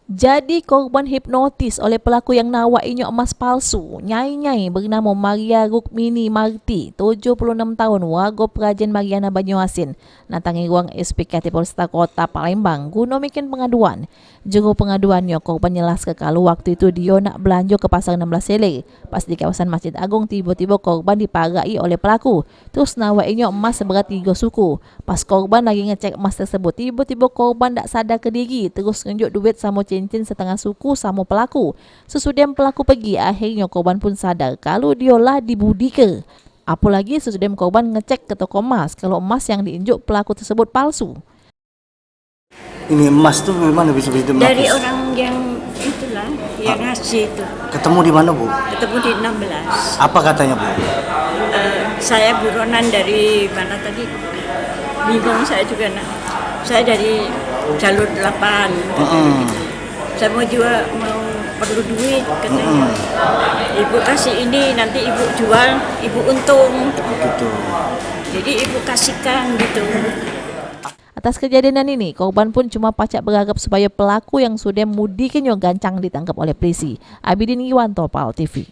Jadi korban hipnotis oleh pelaku yang nawainya emas palsu. Nyai-nyai bernama Maria Rukmini Marti, 76 tahun, warga Prajen Mariana Banyuasin, natangi ruang SPKT Polresta Kota Palembang guna bikin pengaduan. Juru pengaduannya korban nyelas kalau waktu itu dia nak belanja ke pasar 16 Sele. Pas di kawasan Masjid Agung tiba-tiba korban diparai oleh pelaku. Terus nawainya emas seberat 3 suku. Pas korban lagi ngecek emas tersebut, tiba-tiba korban tak sadar ke diri, terus nunjuk duit sama cincin setengah suku sama pelaku. Sesudah pelaku pergi, akhirnya korban pun sadar kalau diolah dibudike. Apalagi sesudah korban ngecek ke toko emas kalau emas yang diinjuk pelaku tersebut palsu. Ini emas tuh memang bisa dari orang yang itulah yang ngasih itu. Ketemu di mana, Bu? Ketemu di 16. Apa katanya, Bu? Saya buronan dari mana tadi? Bingung saya juga nak. Saya dari jalur 8. Saya mau juga perlu duit katanya. Ibu kasih ini, nanti ibu jual, ibu untung. Gitu. Jadi ibu kasihkan gitu. Atas kejadian ini, korban pun cuma pacak berharap supaya pelaku yang sudah mudikannya gancang ditangkap oleh polisi. Abidin Iwanto, PAL TV.